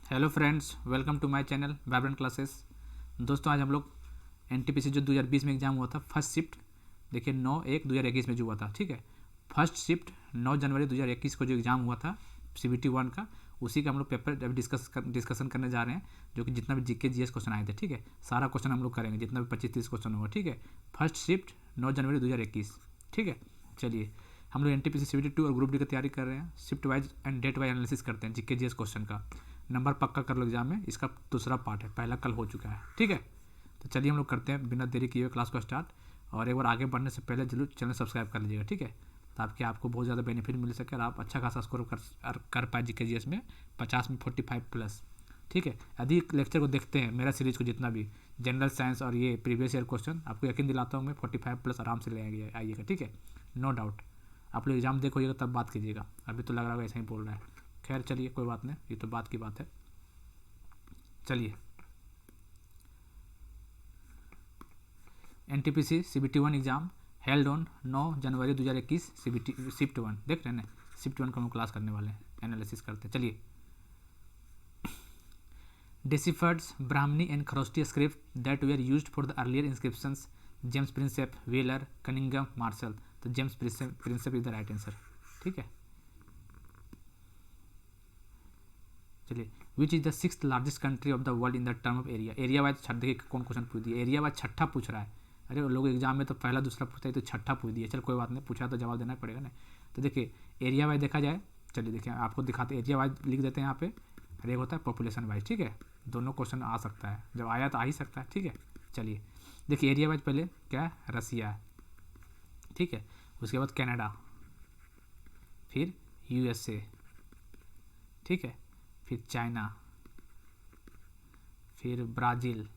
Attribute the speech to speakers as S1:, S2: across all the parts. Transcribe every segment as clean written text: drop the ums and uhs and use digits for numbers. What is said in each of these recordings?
S1: Hello friends, welcome to my channel vibrant classes. दोस्तों, आज हम लोग एनटीपीसी जो 2020 में एग्ज़ाम हुआ था फर्स्ट शिफ्ट, देखिए 9/1/2021 में जो हुआ था, ठीक है। फर्स्ट शिफ्ट 9 जनवरी 2021 को जो एग्ज़ाम हुआ था CBT 1 का, उसी का हम लोग पेपर अभी डिस्कशन करने जा रहे हैं, जो कि जितना भी जीके जीएस क्वेश्चन आए थे, ठीक है। सारा क्वेश्चन हम लोग करेंगे, जितना भी 25-30 क्वेश्चन होगा, ठीक है। फर्स्ट शिफ्ट 9 जनवरी 2021, ठीक है। चलिए, हम लोग एनटीपीसी CBT 2 और ग्रुप डी की तैयारी कर रहे हैं। Shift wise and date wise analysis करते हैं जीके जीएस क्वेश्चन का। नंबर पक्का कर लो एग्जाम में, इसका दूसरा पार्ट है, पहला कल हो चुका है, ठीक है। तो चलिए हम लोग करते हैं बिना देरी किए हुए क्लास को स्टार्ट। और एक बार आगे बढ़ने से पहले जरूर चैनल सब्सक्राइब कर लीजिएगा, ठीक है, ताकि आपको बहुत ज़्यादा बेनिफिट मिल सके और आप अच्छा खासा स्कोर कर पाए जीके जीएस में 50 में 45 प्लस, ठीक है। यदि लेक्चर को देखते हैं, मेरा सीरीज को जितना भी जनरल साइंस और ये प्रीवियस ईयर क्वेश्चन, आपको यकीन दिलाता हूँ मैं 45 प्लस आराम से ले आइएगा, ठीक है, नो डाउट। आप लोग एग्जाम देखोगे तब बात कीजिएगा, अभी तो लग रहा है ऐसा ही बोल रहा है। खैर चलिए, कोई बात नहीं, ये तो बात की बात है। चलिए, NTPC CBT 1 exam held on 9 January 2021, CBT shift 1 देख रहे हैं ना। शिफ्ट 1 का हम क्लास करने वाले हैं, एनालिसिस करते हैं। चलिए, deciphered Brahmi and Kharosthi script that were used for the earlier inscriptions, James Prinsep, Wheeler, Cunningham, Marshall. तो James Prinsep is the right answer, ठीक है। चलिए, which is the sixth largest country of the world in the term of area. Area wise देखिए कौन question पूछ दिया, area wise छठा पूछ रहा है। अरे लोग एग्जाम में तो पहला दूसरा पूछता है, तो छठा पूछ दिया। चल कोई बात नहीं, पूछा तो जवाब देना पड़ेगा ना। तो देखिए, एरिया वाइज देखा जाए, चलिए देखिए आपको दिखाते, एरिया वाइज लिख देते हैं यहाँ पे, और एक होता है पॉपुलेशन वाइज, ठीक है। दोनों क्वेश्चन आ सकता है, जब आया तो आ ही सकता है, ठीक है। चलिए देखिए, एरिया वाइज पहले क्या है, रसिया, ठीक है। उसके बाद कनाडा, फिर USA, ठीक है, फिर चाइना, फिर ब्राज़ील,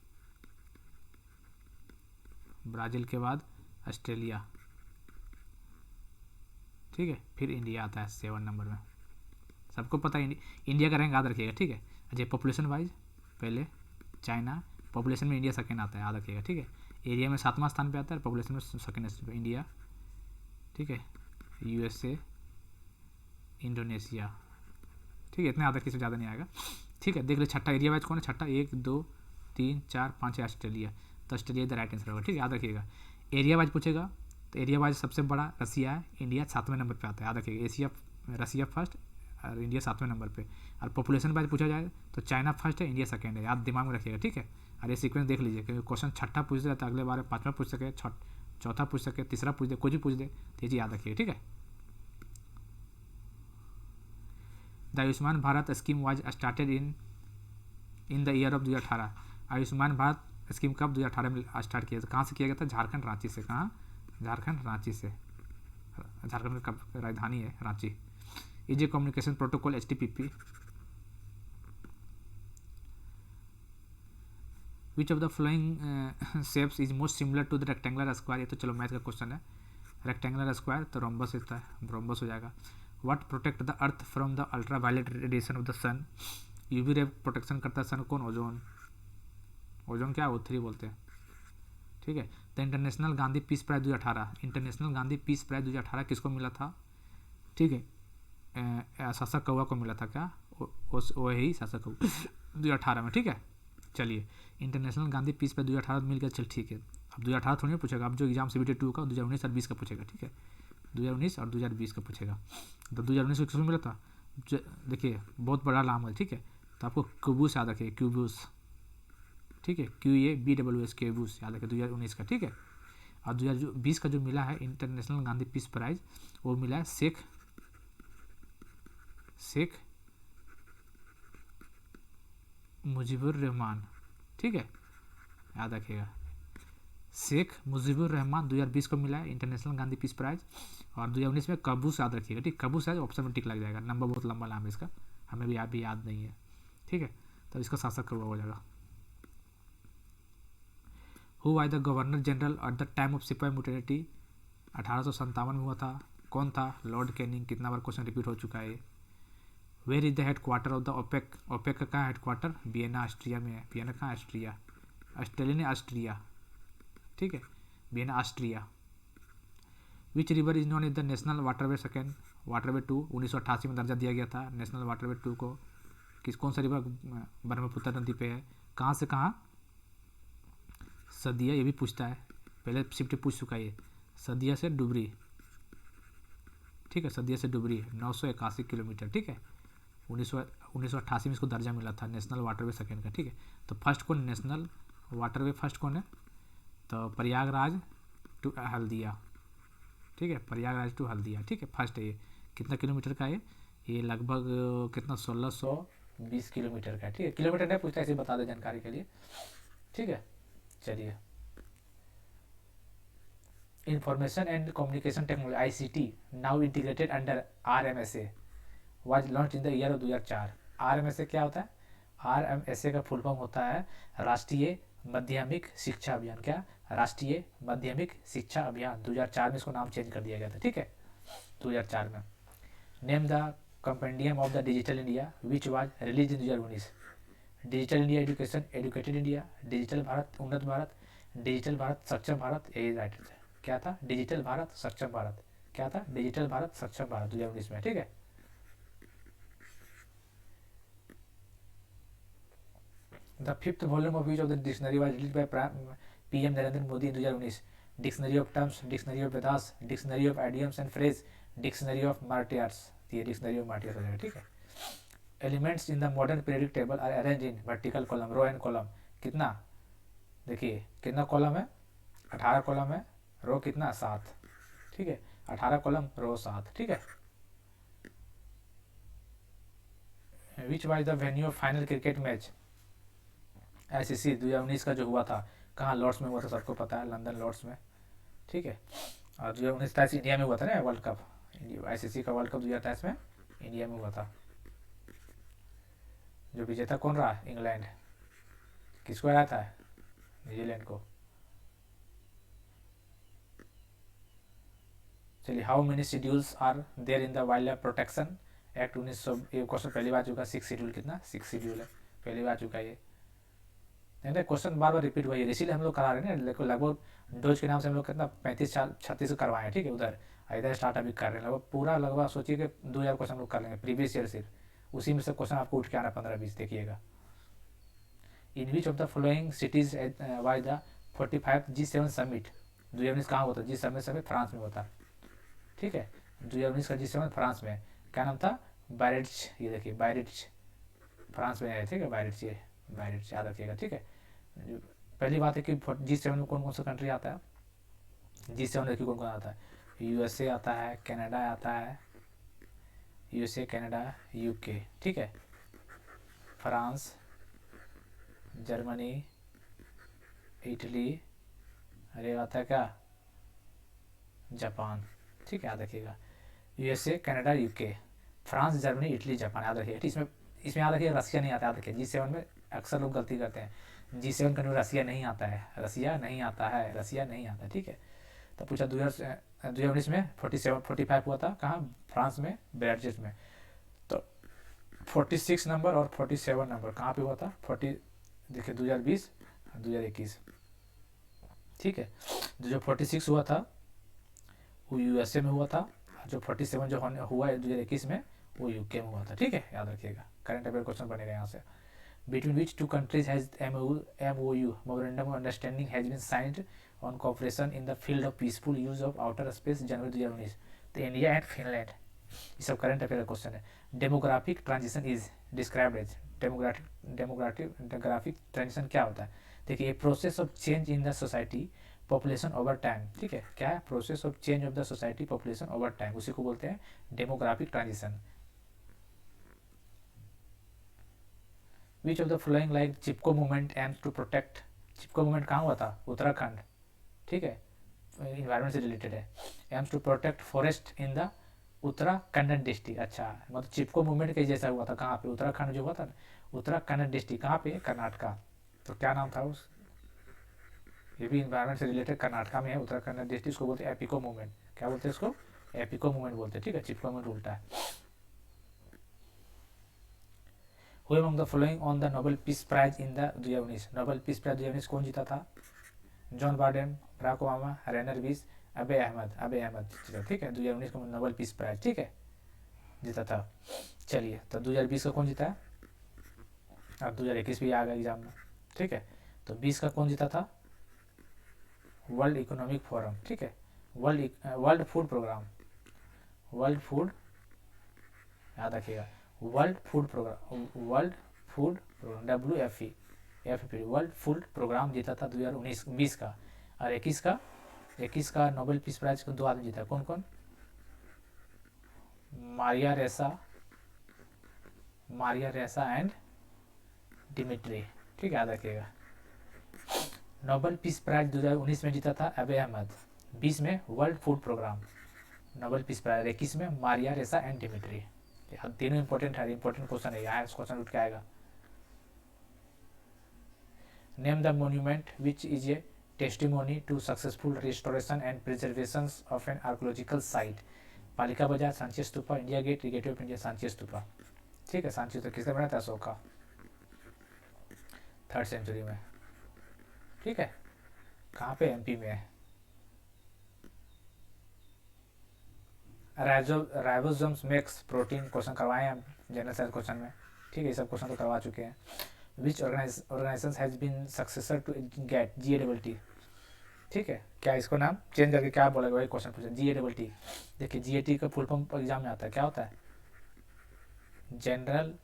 S1: ब्राज़ील के बाद ऑस्ट्रेलिया, ठीक है, फिर इंडिया आता है 7 नंबर में। सबको पता है इंडिया का रैंक याद रखिएगा, ठीक है। अच्छा, पॉपुलेशन वाइज पहले चाइना, पॉपुलेशन में इंडिया सेकंड आता है, याद रखिएगा, ठीक है। एरिया में 7वां स्थान पे आता है, पॉपुलेशन में सेकंड स्थान पे इंडिया, ठीक है। USA, इंडोनेशिया, ठीक है। इतना याद रखिए, इससे ज़्यादा नहीं आएगा, ठीक है। देख ले छठा एरिया वाइज कौन है, छठा 1 2 3 4 5 है ऑस्ट्रेलिया। तो ऑस्ट्रेलिया द राइट आंसर होगा, ठीक है, याद रखिएगा। एरिया वाइज पूछेगा तो एरिया वाइज सबसे बड़ा रसिया है, इंडिया 7वें नंबर पे आता है, याद रखिएगा। रसिया फर्स्ट और इंडिया 7वें नंबर पे। और पॉपुलेशन वाइज पूछा जाए तो चाइना फर्स्ट है, इंडिया सेकंड है, याद दिमाग में रखिएगा, ठीक है। और ये सीक्वेंस देख लीजिए, क्योंकि क्वेश्चन छठा पूछ दे तो अगले बार 5वां पूछ सके, चौथा पूछ सके, तीसरा पूछ दे, कुछ भी पूछ दे, तो ये चीज़ याद रखिएगा, ठीक है। The Ayushman Bharat scheme was started in the year of 2018। Ayushman Bharat scheme कब 2018 में स्टार्ट किया था, कहाँ से किया गया था, झारखंड रांची से। कहाँ, झारखंड रांची से, झारखंड का राजधानी है Ranchi. Easy communication protocol HTTP। Which of the following shapes is most similar to the rectangular square. ये तो चलो मैथ का क्वेश्चन है। रेक्टेंगुलर स्क्वायर तो रोम्बस होता है, रोम्बस हो जाएगा। What protect the earth from the ultra violet radiation of the sun. UV ray protection करता है सन कौन, ओजोन। ओजोन क्या O3 बोलते हैं, ठीक है। The international Gandhi peace prize 2018। International Gandhi peace prize 2018 किसको मिला था, ठीक है। सासा कौआ को मिला था क्या, वही सासा कौआ 2018 में, ठीक है। चलिए, इंटरनेशनल गांधी पीस प्राइज 2018 मिल गया, चल ठीक है। अब 2018 थोड़ी पूछेगा, अब जो एग्जाम CBT 2 का 2019 और 20 का पूछेगा, ठीक है। 2019 और 2020 का पूछेगा। तो 2019 को किसको मिला था, देखिए बहुत बड़ा नाम है, ठीक है। तो आपको क्यूबूस याद रखिए, क्यूबूस, ठीक है, QABWS क्यूबूस याद रखिए 2019 का, ठीक है। और 2020 का जो मिला है इंटरनेशनल गांधी पीस प्राइज, वो मिला है शेख मुजीबुर रहमान, ठीक है, याद रखिएगा। शेख मुजीबुर रहमान 2020 को मिला है इंटरनेशनल गांधी पीस प्राइज। और 2019 में कबूस याद रखिएगा, ठीक, कबूस है, ऑप्शन में टिक लग जाएगा, नंबर बहुत लंबा नाम है इसका, हमें भी याद नहीं है, ठीक है। तो इसका शासक कौआ हो जाएगा। Who was the governor general at the time of सिपाही म्यूटिनी। 1857 में हुआ था, कौन था, लॉर्ड कैनिंग। कितना बार क्वेश्चन रिपीट हो चुका है। Where is the head quarter of the OPEC. OPEC का कहाँ हेड क्वार्टर, वियना ऑस्ट्रिया में है। वियना कहाँ, ऑस्ट्रिया, ऑस्ट्रेलिया ने ऑस्ट्रिया, ठीक है, Vienna Austria. Which river is non is the national waterway second, waterway 2 1988 में दर्जा दिया गया था नेशनल वाटरवे 2 को, किस कौन सा रिवर ब्रह्मपुत्र नदी पे है, कहाँ से कहाँ, सदिया, ये भी पूछता है, पहले शिफ्ट पूछ चुका है ये, सदिया से डुबरी, ठीक है, सदिया से डुबरी 981 किलोमीटर, ठीक है, 1988 में इसको दर्जा मिला था नेशनल वाटरवे सेकेंड का, ठीक है। तो फर्स्ट कौन नेशनल वाटरवे फर्स्ट कौन है, तो प्रयागराज टू हल्दिया, ठीक है, प्रयागराज टू हल्दिया, ठीक है, फर्स्ट है ये। कितना किलोमीटर का है ये लगभग कितना 1620 किलोमीटर का है, ठीक है, किलोमीटर नहीं पूछता, ऐसे बता दे जानकारी के लिए, ठीक है। चलिए, information and communication technology ICT now integrated under RMSA was launch in the year 2004। RMSA क्या होता है, RMSA का फुल फॉर्म होता है राष्ट्रीय माध्यमिक शिक्षा अभियान, क्या, राष्ट्रीय माध्यमिक शिक्षा अभियान। 2004 में इसको नाम चेंज कर दिया गया था, ठीक है, 2004 में। Name the compendium of the digital India which was release in 2019। Digital India education, educated India, digital Bharat, उन्नत भारत, डिजिटल भारत, सक्षम भारत, यही राइट है। क्या था, डिजिटल भारत सक्षम भारत, क्या था, डिजिटल भारत सक्षम भारत 2019 में, ठीक है। The fifth volume of use of the dictionary was release by PM Narendra Modi in 2019। Dictionary of terms, dictionary of Vedas, dictionary of idioms and phrase, dictionary of martyrs, ये डिक्शनरी ऑफ मार्टियर्स हो जाएगा, ठीक है। Elements in the modern periodic table are arrange in vertical column, row and column. कितना, देखिए कितना column है, 18 column है, रो कितना 7, ठीक है, 18 कॉलम रो 7, ठीक है। Which was the venue of final cricket match ICC 2019 का जो हुआ था, कहाँ, लॉर्ड्स में हुआ था, सबको पता है, लंदन लॉर्ड्स में, ठीक है। और 2019 इंडिया में हुआ था ना वर्ल्ड कप, ICC का वर्ल्ड कप 2023 में इंडिया में हुआ था। जो विजेता कौन रहा, इंग्लैंड, किसको हराया था, न्यूजीलैंड को। चलिए, how many schedules are there in the wild life protection act 1900, ये क्वेश्चन पहली बार चुका, 6 शेड्यूल, कितना 6 शेड्यूल है, पहली बार चुका ये, नहीं क्वेश्चन बार बार रिपीट हुआ है, इसीलिए हम लोग करा रहे हैं ना, लगभग डोज के नाम से हम लोग कितना 35-36 करवाए हैं, ठीक है, उधर इधर स्टार्ट अभी कर रहे हैं, लगभग पूरा लगभग सोचिए कि 2000 क्वेश्चन हम लोग कर लेंगे प्रीवियस ईयर सिर्फ, उसी में से क्वेश्चन आपको उठ के आना 15-20, देखिएगा। In which of the following cities was the 45 G7 summit 2019 कहाँ होता है, G7 समिट फ्रांस में होता, ठीक है, 2019 का G7 फ्रांस में, क्या नाम था, बायरेट्स, ये देखिए बायरेट्स, फ्रांस में है, ठीक है, बायरेट्स, ये बायरेट्स याद रखिएगा, ठीक है। पहली बात है कि G7 में कौन कौन सा कंट्री आता है, G7 देखिए कौन कौन आता है, USA आता है, कनाडा आता है, USA, कनाडा, UK, ठीक है, फ्रांस, जर्मनी, इटली, अरे आता है क्या, जापान, ठीक है, याद रखिएगा, USA, Canada, UK, France, Germany, Italy, Japan, याद रखिएगा। इसमें याद रखिए रसिया नहीं आता, याद रखिए, G7 में अक्सर लोग गलती करते हैं, G7 का रसिया नहीं आता है, रसिया नहीं आता है, रसिया नहीं आता, ठीक है। तो पूछा 2019 में 45 हुआ था, कहाँ, फ्रांस में, ब्रेजिल में। तो 46 नंबर और 47 नंबर कहाँ पे हुआ था, 40, देखिए 2020 2021, ठीक है। जो 46 हुआ था वो USA में हुआ था, जो 47 जो हुआ है 2021 में वो UK में हुआ था, ठीक है, याद रखिएगा, करंट अफेयर क्वेश्चन बनेगा यहाँ से। Between which two countries has MOU memorandum of understanding has been signed on cooperation in the field of peaceful use of outer space जनवरी 2019, तो इंडिया एंड फिनलैंड, ये सब करंट अफेयर का question है। Demographic transition is described as, demographic transition क्या होता है, देखिए ये process of change in the society population over time, ठीक है, क्या है, process of change of the society population over time, उसी को बोलते हैं demographic transition. Which of the following like Chipko movement aims to protect, Chipko movement कहाँ हुआ था, उत्तराखंड, ठीक है, इन्वायरमेंट से रिलेटेड है, aims to protect forest in the Uttarakhand district, अच्छा, मतलब चिपको मूवमेंट के जैसा हुआ था, कहाँ पे, उत्तराखंड जो हुआ था ना, उत्तराखंड डिस्ट्रिक्ट कहाँ पे, कर्नाटका, तो क्या नाम था उस, ये भी इन्वायरमेंट से रिलेटेड कर्नाटका में है, उत्तराखंड डिस्ट्रिक्ट, इसको बोलते हैं एपिको मूवमेंट, क्या बोलते हैं इसको, एपिको मूवमेंट बोलते हैं, ठीक है, चिपको मूवमेंट उल्टा है। Who among the following on the Nobel Peace Prize in the 2019, Nobel peace prize 2019 कौन जीता था, John Biden, Barack Obama, Rainer Bees, Abiy Ahmad, ठीक है, 2019 को नोबेल पीस प्राइज, ठीक है, जीता था। चलिए, तो 2020 का कौन जीता है, अब 2021 भी आ गया एग्जाम में, ठीक है। तो 20 का कौन जीता था? वर्ल्ड इकोनॉमिक फोरम, ठीक है, world food programme, world food, याद रखिएगा, world food programme, world food programme, WFP, world food programme जीता था 2019-20 का। और 21 का नोबेल पीस प्राइज को 2 आदमी जीता, कौन कौन? मारिया रेसा एंड डिमिट्री, ठीक है, याद रखिएगा। नोबेल पीस प्राइज 2019 में जीता था अबे अहमद, 20 में world food programme Nobel peace prize, 21 में मारिया रेसा एंड डिमिट्री। तीनों इंपॉर्टेंट है, इंपॉर्टेंट क्वेश्चन है, यहाँ क्वेश्चन उठ के आएगा। Name the monument which is a testimony to successful restoration and preservation of an archaeological site. Palika Bazaar, Sanchi Stupa, India Gate, Gateway of India, Sanchi Stupa, ठीक है। सांची स्तूपा किसने बनाया था? अशोक का, 3rd सेंचुरी में, ठीक है। कहाँ पे? MP में है। राइबोसोम्स मेक्स प्रोटीन, क्वेश्चन करवाए हैं जनरल साइंस क्वेश्चन में, ठीक है, ये सब क्वेश्चन तो करवा चुके हैं। Which organization has been successor to get GATT, ठीक है, क्या इसको नाम चेंज करके क्या बोलेगा? वही क्वेश्चन पूछा, GATT। देखिए GATT का फुल फॉर्म एग्जाम में आता है, क्या होता है? General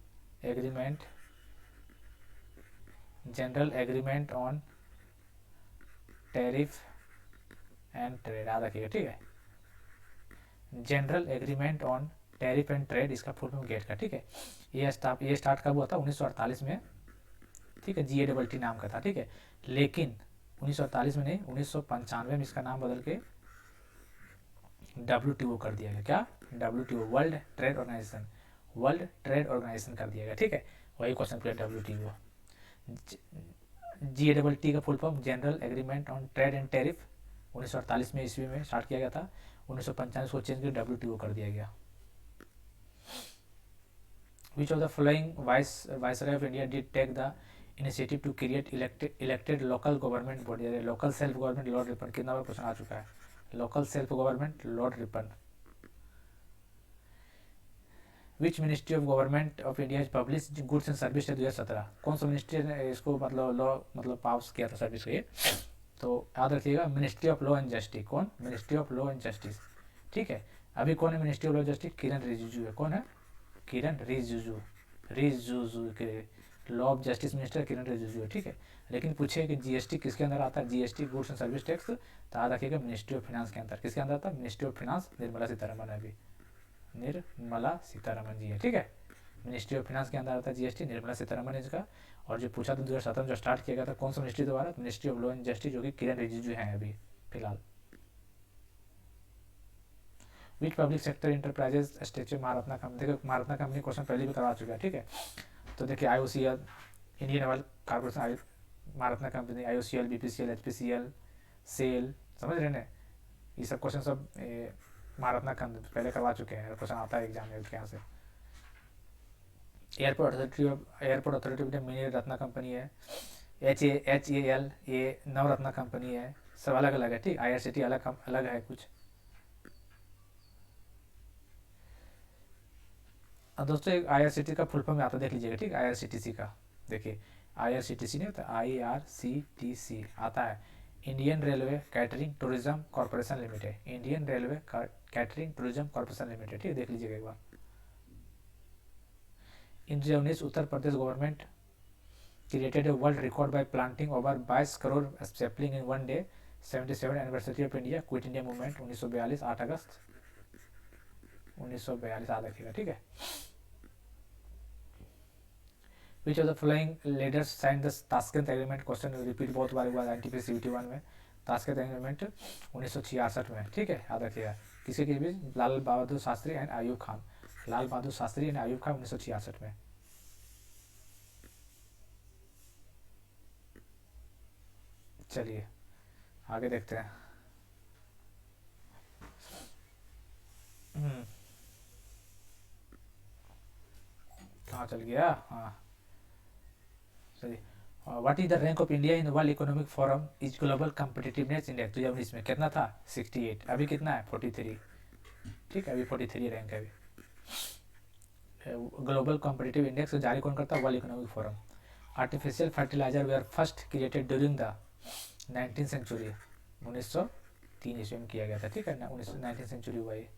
S1: agreement on tariff and trade, याद रखिएगा, ठीक है। General agreement on tariff and trade, इसका फुल फॉर्म गेट का, ठीक है। ये स्टार्ट कब हुआ था? 1948 में, ठीक है, GATT नाम का था, ठीक है। लेकिन 1948 में नहीं, 1995 में इसका नाम बदल के WTO कर दिया गया। क्या? WTO, वर्ल्ड ट्रेड ऑर्गेनाइजेशन कर दिया गया, ठीक है। वही क्वेश्चन पूछा, WTO। GATT का full form general agreement on trade and tariff, 1948 में ईस्वी में स्टार्ट किया गया था, 1995 को चेंज कर WTO कर दिया गया। Which of the following Viceroy of India did take the initiative to create elected local government body? Local self government, Lord Ripon, कितना बार क्वेश्चन आ चुका है। Local self government, Lord Ripon. Which ministry of government of India is publish goods and service 2017, कौन सा ministry ने इसको मतलब पास किया था सर्विस को? ये तो याद रखिएगा, ministry of law and justice. कौन? Ministry of law and justice, ठीक है। अभी कौन है ministry of law justice? Kiren Rijiju है। कौन है? किरण रिजिजू के law of justice minister Kiren Rijiju है, ठीक है। लेकिन पूछे कि GST किसके अंदर आता है? GST goods and service tax, तो याद रखिएगा मिनिस्ट्री ऑफ फाइनेंस के अंदर। किसके अंदर आता है? Ministry of finance, Nirmala Sitharaman है, अभी निर्मला सीतारमन जी है, ठीक है। मिनिस्ट्री ऑफ फाइनेंस के अंदर आता है GST, निर्मला सीतारमन है इसका। और जो पूछा था 2017 में जो स्टार्ट किया गया था, कौन सा मिनिस्ट्री द्वारा? Ministry of law and justice, जो कि किरण रिजिजू है अभी फिलहाल। Which public sector enterprises statue Maharatna company, देखो महारत्ना कंपनी क्वेश्चन पहले भी करवा चुका है, ठीक है। तो देखिए IOCL, Indian Oil Corporation, Maharatna company, IOCL, BPCL, HPCL, SAIL, समझ रहे हैं? ये सब क्वेश्चन सब महारत्ना कंपनी पहले करवा चुके हैं, क्वेश्चन आता है एग्जाम में यहाँ से। Airport authority of India mini Ratna company है। HAL ये नवरत्ना कंपनी है, सब अलग अलग है, ठीक। IRCT अलग है कुछ। दोस्तों एक IRCT का फुल फॉर्म आता है, देख लीजिएगा, ठीक। IRCTC का देखिए, IRCTC नहीं होता, IRCTC आता है, Indian railway catering tourism corporation limited, Indian railway catering tourism corporation limited, ठीक है, देख लीजिएगा एक बार। In 2019 Uttar Pradesh government created a world record by planting over 22 crore sapling in one day, 77 anniversary of India quit India movement, 1942, 8 अगस्त 1942, याद रखिएगा, ठीक है। Which of the following leaders signed the Tashkent agreement, question repeat बहुत बार हुआ NTPC CBT 1 में। Tashkent agreement 1966 में, ठीक है, याद रखिएगा। किसी के बीच? लाल बहादुर शास्त्री एंड अयूब खान, लाल बहादुर शास्त्री एंड अयूब खान 1966 में। चलिए आगे देखते हैं। कहाँ चल गया? हाँ चलिए, what is the rank of India in world Economic forum is global competitiveness index 2019 में कितना था? 68, अभी कितना है? 43, ठीक है, अभी 43 रैंक है अभी। ग्लोबल कॉम्पिटिटिव इंडेक्स जारी कौन करता है? World Economic Forum. Artificial fertiliser were first created during the 19th century, 1903 ईस्वी में किया गया था, ठीक है ना, 19 सेंचुरी हुआ ये।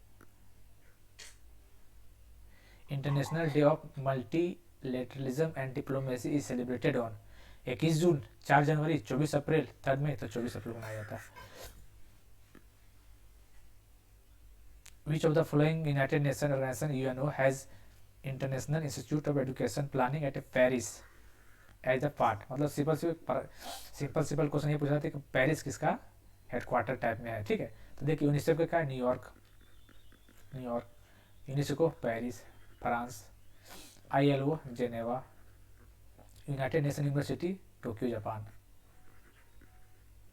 S1: International day of multilateralism and diplomacy is celebrated on 21 जून, 4 जनवरी, 24 अप्रैल, 3 मई, तो 24 अप्रैल मनाया जाता है। Which of the following United Nations organization UNO has International Institute of Education Planning at Paris as a part, मतलब सिंपल क्वेश्चन ये पूछा था कि पेरिस किसका हेडक्वार्टर टाइप में है, ठीक है। तो देखिए यूनिसेफ का क्या है, New York, UNESCO Paris France, ILO Geneva, United Nation University Tokyo Japan.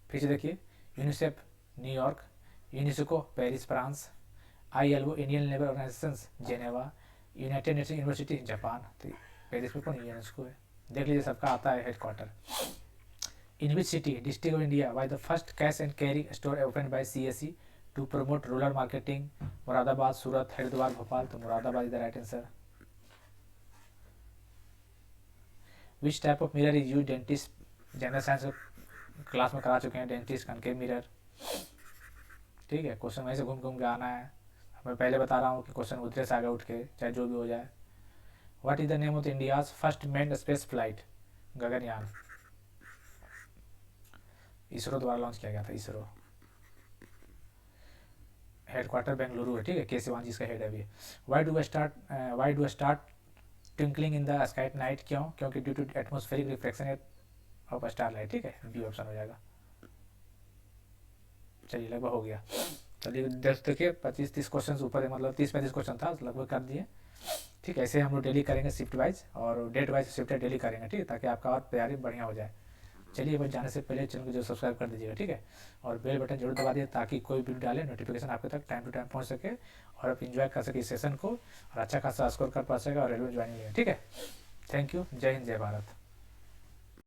S1: फिर से देखिए UNICEF New York, UNESCO Paris France, ILO Indian labour organization Geneva, United Nation University Japan. तो पेरिस में कौन, यूनेस्को है। देख लीजिए सबका आता है headquarter. In which city district of India why the first cash and carry store open by CSE to promote rural marketing, Moradabad, Surat, Haridwar, Bhopal. तो Moradabad is the right answer. Which type of mirror is use dentist, general science class में करा चुके हैं, dentist concave mirror, ठीक है। Question वहीं से घूम घूम के आना है, मैं पहले बता रहा हूँ कि क्वेश्चन उतरे से आगे उठ के, चाहे जो भी हो जाए। What is the name of India's first manned space flight, Gaganyaan, ISRO द्वारा लॉन्च किया गया था, इसरो। हेडक्वार्टर बेंगलुरु है, ठीक है, के सिवान जिसका हेड है अभी। Why do start twinkling in the sky at night, क्यों, क्योंकि due to atmospheric reflection of star light, ठीक है, बी ऑप्शन हो जाएगा। चलिए लगभग हो गया। चलिए देखिए 25-30 क्वेश्चन ऊपर है, मतलब 30-35 क्वेश्चन था, लगभग कर दिए, ठीक है। ऐसे हम लोग डेली करेंगे शिफ्ट वाइज और डेट वाइज शिफ्ट डेली करेंगे, ठीक है, ताकि आपका और तैयारी बढ़िया हो जाए। चलिए बस जाने से पहले चैनल को जो सब्सक्राइब कर दीजिएगा, ठीक है, और बेल बटन जरूर दबा दीजिए ताकि कोई वीडियो डाले नोटिफिकेशन आपके तक टाइम टू टाइम पहुंच सके और आप इंजॉय कर सके इस सेशन को और अच्छा खासा स्कोर कर पा सके और रेलवे ज्वाइनिंग, ठीक है। थैंक यू, जय हिंद, जय भारत।